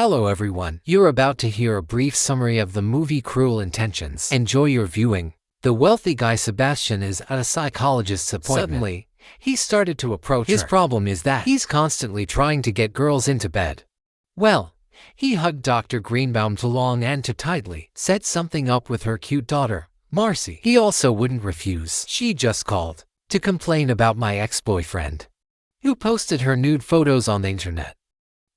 Hello everyone, you're about to hear a brief summary of the movie Cruel Intentions. Enjoy your viewing. The wealthy guy Sebastian is at a psychologist's appointment. Suddenly, he started to approach her. His problem is that he's constantly trying to get girls into bed. Well, he hugged Dr. Greenbaum too long and too tightly, set something up with her cute daughter, Marcy. He also wouldn't refuse. She just called to complain about my ex-boyfriend, who posted her nude photos on the internet.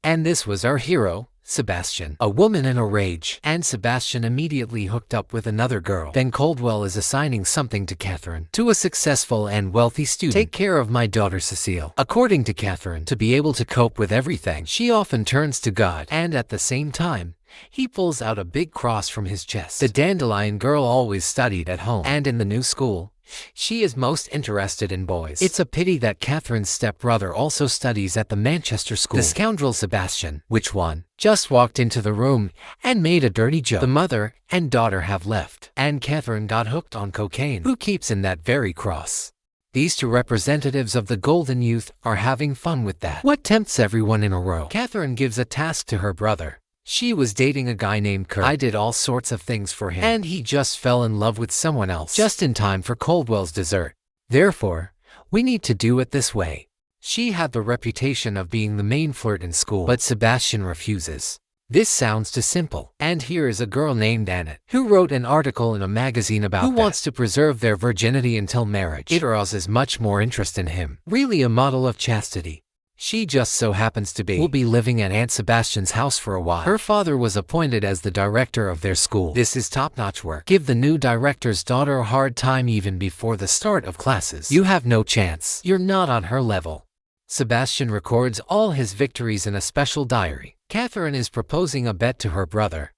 And this was our hero, Sebastian. A woman in a rage, and Sebastian immediately hooked up with another girl. Then Caldwell is assigning something to Catherine, to a successful and wealthy student. Take care of my daughter Cecile. According to Catherine, to be able to cope with everything, she often turns to God, and at the same time, he pulls out a big cross from his chest. The dandelion girl always studied at home, and in the new school, she is most interested in boys. It's a pity that Catherine's stepbrother also studies at the Manchester school. The scoundrel Sebastian, which one, just walked into the room and made a dirty joke. The mother and daughter have left, and Catherine got hooked on cocaine. Who keeps in that very cross? These two representatives of the golden youth are having fun with that. What tempts everyone in a row? Catherine gives a task to her brother. She was dating a guy named Kurt. I did all sorts of things for him, and he just fell in love with someone else just in time for Caldwell's dessert. Therefore, we need to do it this way. She had the reputation of being the main flirt in school, but Sebastian refuses. This sounds too simple. And here is a girl named Annette, who wrote an article in a magazine about who wants to preserve their virginity until marriage. It arouses much more interest in him. Really a model of chastity. She just so happens to will be living at Aunt Sebastian's house for a while. Her father was appointed as the director of their school. This is top-notch work. Give the new director's daughter a hard time even before the start of classes. You have no chance. You're not on her level. Sebastian records all his victories in a special diary. Catherine is proposing a bet to her brother.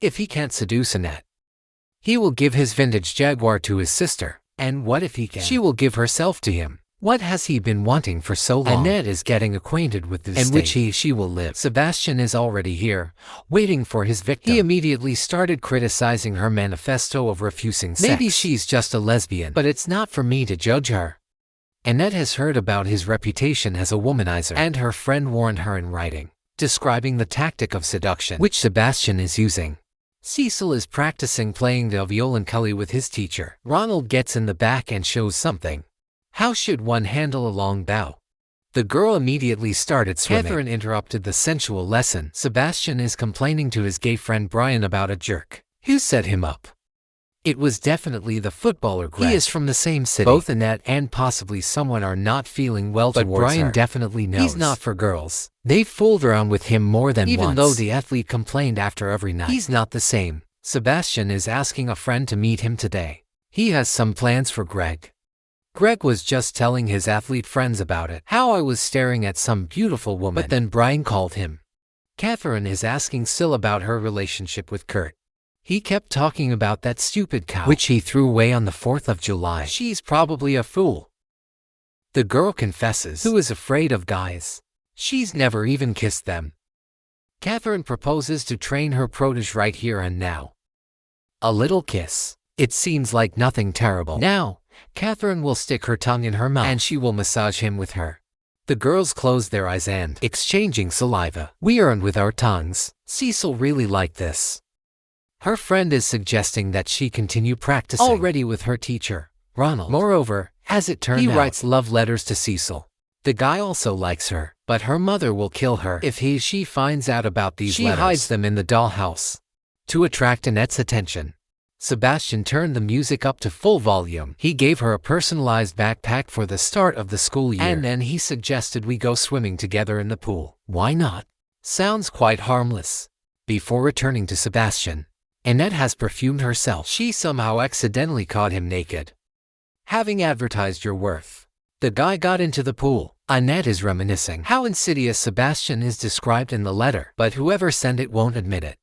If he can't seduce Annette, he will give his vintage Jaguar to his sister. And what if he can? She will give herself to him. What has he been wanting for so long? Annette is getting acquainted with this in which she will live. Sebastian is already here, waiting for his victim. He immediately started criticizing her manifesto of refusing sex. Maybe she's just a lesbian, but it's not for me to judge her. Annette has heard about his reputation as a womanizer, and her friend warned her in writing, describing the tactic of seduction which Sebastian is using. Cecil is practicing playing the violoncelle with his teacher. Ronald gets in the back and shows something. How should one handle a long bow? The girl immediately started swimming. Catherine interrupted the sensual lesson. Sebastian is complaining to his gay friend Brian about a jerk who set him up. It was definitely the footballer Greg. He is from the same city. Both Annette and possibly someone are not feeling well towards her. But Brian definitely knows he's not for girls. They've fooled around with him more than once. Even though the athlete complained after every night. He's not the same. Sebastian is asking a friend to meet him today. He has some plans for Greg. Greg was just telling his athlete friends about it. How I was staring at some beautiful woman. But then Brian called him. Catherine is asking Sil about her relationship with Kurt. He kept talking about that stupid cow, which he threw away on the 4th of July. She's probably a fool. The girl confesses, who is afraid of guys. She's never even kissed them. Catherine proposes to train her protege right here and now. A little kiss. It seems like nothing terrible. Now, Catherine will stick her tongue in her mouth, and she will massage him with her. The girls close their eyes and, exchanging saliva, we earned with our tongues. Cecil really liked this. Her friend is suggesting that she continue practicing already with her teacher, Ronald. Moreover, as it turned out, he writes love letters to Cecil. The guy also likes her, but her mother will kill her if she finds out about these letters. She hides them in the dollhouse to attract Annette's attention. Sebastian turned the music up to full volume. He gave her a personalized backpack for the start of the school year. And then he suggested we go swimming together in the pool. Why not? Sounds quite harmless. Before returning to Sebastian, Annette has perfumed herself. She somehow accidentally caught him naked. Having advertised your worth, the guy got into the pool. Annette is reminiscing how insidious Sebastian is described in the letter, but whoever sent it won't admit it.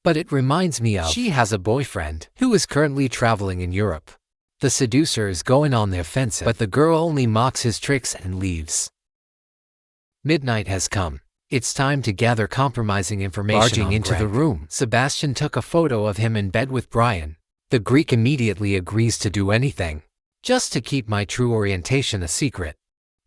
But it reminds me of she has a boyfriend who is currently traveling in Europe. The seducer is going on the offensive, but the girl only mocks his tricks and leaves. Midnight has come. It's time to gather compromising information. Barging into the room, Sebastian took a photo of him in bed with Brian. The Greek immediately agrees to do anything, just to keep my true orientation a secret.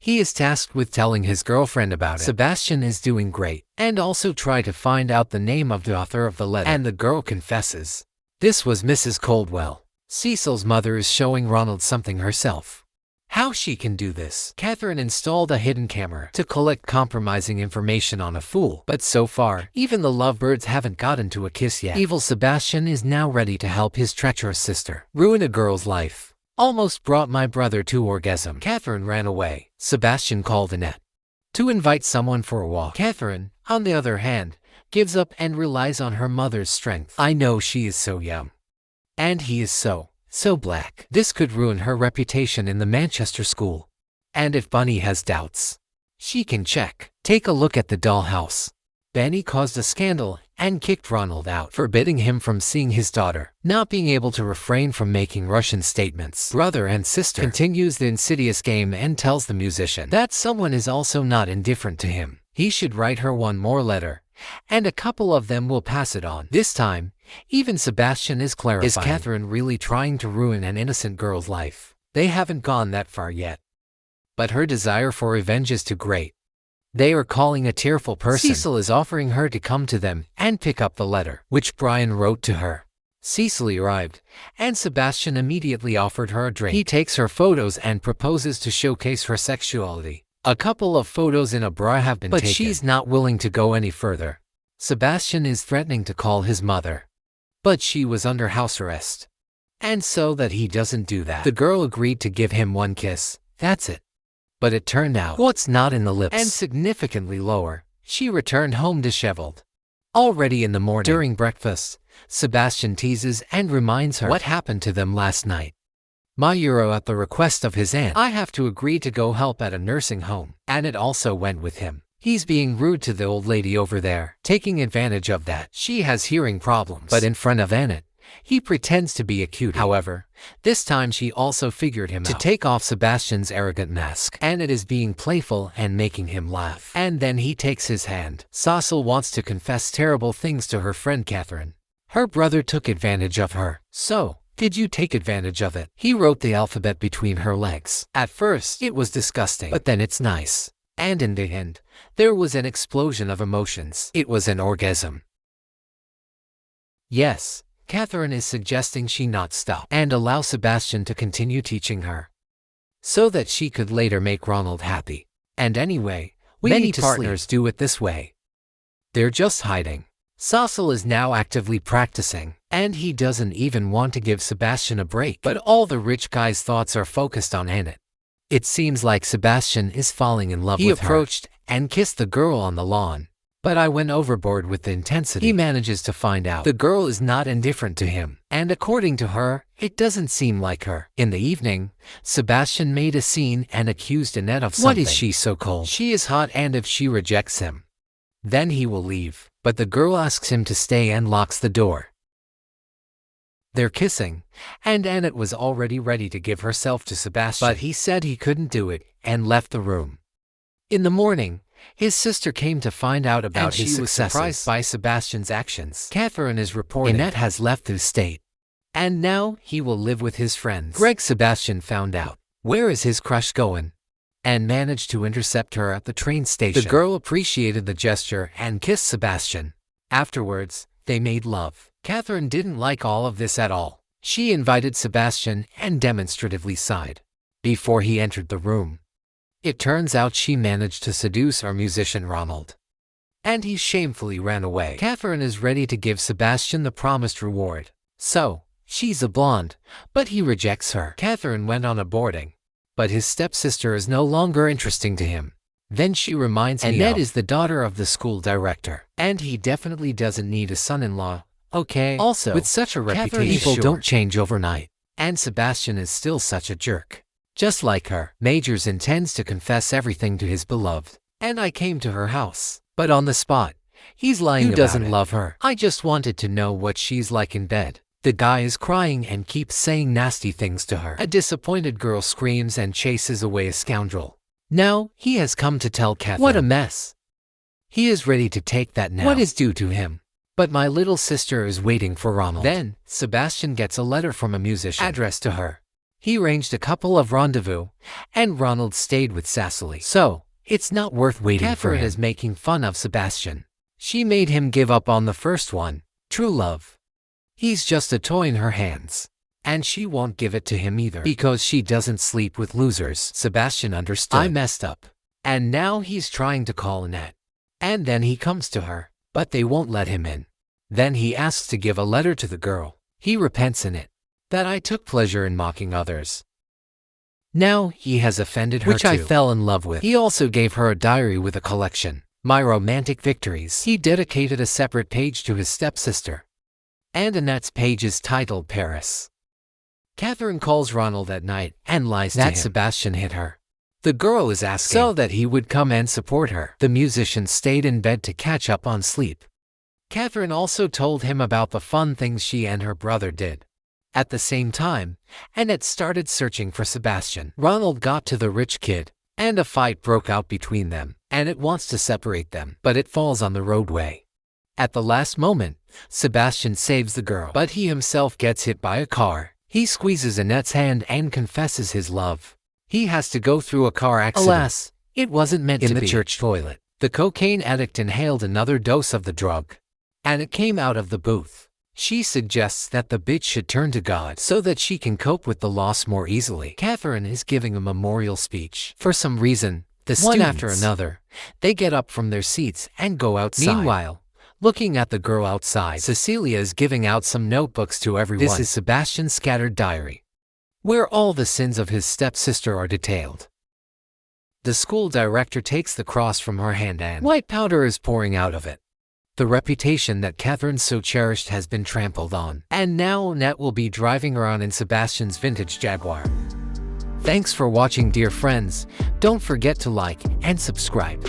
He is tasked with telling his girlfriend about it. Sebastian is doing great, and also try to find out the name of the author of the letter. And the girl confesses. This was Mrs. Coldwell. Cecil's mother is showing Ronald something herself. How she can do this? Catherine installed a hidden camera to collect compromising information on a fool. But so far, even the lovebirds haven't gotten to a kiss yet. Evil Sebastian is now ready to help his treacherous sister ruin a girl's life. Almost brought my brother to orgasm. Catherine ran away. Sebastian called Annette to invite someone for a walk. Catherine, on the other hand, gives up and relies on her mother's strength. I know she is so young. And he is so black. This could ruin her reputation in the Manchester school. And if Bunny has doubts, she can check. Take a look at the dollhouse. Benny caused a scandal and kicked Ronald out, forbidding him from seeing his daughter. Not being able to refrain from making Russian statements, brother and sister continues the insidious game and tells the musician that someone is also not indifferent to him. He should write her one more letter, and a couple of them will pass it on. This time, even Sebastian is clarifying. Is Catherine really trying to ruin an innocent girl's life? They haven't gone that far yet. But her desire for revenge is too great. They are calling a tearful person. Cecil is offering her to come to them and pick up the letter, which Brian wrote to her. Cecil arrived, and Sebastian immediately offered her a drink. He takes her photos and proposes to showcase her sexuality. A couple of photos in a bra have been taken, but she's not willing to go any further. Sebastian is threatening to call his mother, but she was under house arrest. And so that he doesn't do that, the girl agreed to give him one kiss. That's it. But it turned out what's not in the lips and significantly lower. She returned home disheveled. Already in the morning, during breakfast, Sebastian teases and reminds her what happened to them last night. My Euro at the request of his aunt. I have to agree to go help at a nursing home. Annette also went with him. He's being rude to the old lady over there, taking advantage of that. She has hearing problems. But in front of Annette, he pretends to be a cutie. However, this time she also figured him out to take off Sebastian's arrogant mask. Annette is being playful and making him laugh. And then he takes his hand. Cecil wants to confess terrible things to her friend Catherine. Her brother took advantage of her. So, did you take advantage of it? He wrote the alphabet between her legs. At first, it was disgusting, but then it's nice. And in the end, there was an explosion of emotions. It was an orgasm. Yes, Catherine is suggesting she not stop and allow Sebastian to continue teaching her, so that she could later make Ronald happy. And anyway, many partners do it this way. They're just hiding. Cecil is now actively practicing, and he doesn't even want to give Sebastian a break. But all the rich guy's thoughts are focused on Annette. It seems like Sebastian is falling in love with her. He approached and kissed the girl on the lawn. But I went overboard with the intensity. He manages to find out the girl is not indifferent to him, and according to her, it doesn't seem like her. In the evening, Sebastian made a scene and accused Annette of something. What is she so cold? She is hot, and if she rejects him, then he will leave. But the girl asks him to stay and locks the door. They're kissing, and Annette was already ready to give herself to Sebastian. But he said he couldn't do it and left the room. In the morning, his sister came to find out about his successes. She was surprised by Sebastian's actions. Catherine is reporting Annette has left the estate, and now he will live with his friends. Greg Sebastian found out where is his crush going, and managed to intercept her at the train station. The girl appreciated the gesture and kissed Sebastian. Afterwards, they made love. Catherine didn't like all of this at all. She invited Sebastian and demonstratively sighed before he entered the room. It turns out she managed to seduce our musician Ronald, and he shamefully ran away. Catherine is ready to give Sebastian the promised reward. So, she's a blonde, but he rejects her. Catherine went on a boarding, but his stepsister is no longer interesting to him. Then she reminds me Annette is the daughter of the school director, and he definitely doesn't need a son-in-law. Okay. Also, with such a reputation, people don't change overnight, and Sebastian is still such a jerk. Just like her, Majors intends to confess everything to his beloved, and I came to her house. But on the spot, he's lying about it. Who doesn't love her? I just wanted to know what she's like in bed. The guy is crying and keeps saying nasty things to her. A disappointed girl screams and chases away a scoundrel. Now, he has come to tell Catherine. What a mess. He is ready to take that now. What is due to him? But my little sister is waiting for Ronald. Then, Sebastian gets a letter from a musician addressed to her. He arranged a couple of rendezvous, and Ronald stayed with Cecily. So, it's not worth waiting for him. Catherine is making fun of Sebastian. She made him give up on the first one, true love. He's just a toy in her hands. And she won't give it to him either. Because she doesn't sleep with losers. Sebastian understood. I messed up. And now he's trying to call Annette. And then he comes to her, but they won't let him in. Then he asks to give a letter to the girl. He repents in it. That I took pleasure in mocking others. Now he has offended her, which I fell in love with. He also gave her a diary with a collection, My Romantic Victories. He dedicated a separate page to his stepsister. And Annette's page is titled Paris. Catherine calls Ronald at night and lies to him that Sebastian hit her. The girl is asking so that he would come and support her. The musician stayed in bed to catch up on sleep. Catherine also told him about the fun things she and her brother did. At the same time, Annette started searching for Sebastian. Ronald got to the rich kid, and a fight broke out between them, and it wants to separate them, but it falls on the roadway. At the last moment, Sebastian saves the girl, but he himself gets hit by a car. He squeezes Annette's hand and confesses his love. He has to go through a car accident. Alas, it wasn't meant to be. In the church toilet, the cocaine addict inhaled another dose of the drug, and it came out of the booth. She suggests that the bitch should turn to God so that she can cope with the loss more easily. Catherine is giving a memorial speech. For some reason, the students, one after another, they get up from their seats and go outside. Meanwhile, looking at the girl outside, Cecilia is giving out some notebooks to everyone. This is Sebastian's scattered diary, where all the sins of his stepsister are detailed. The school director takes the cross from her hand and white powder is pouring out of it. The reputation that Catherine so cherished has been trampled on, and now Annette will be driving around in Sebastian's vintage Jaguar. Thanks for watching, dear friends. Don't forget to like and subscribe.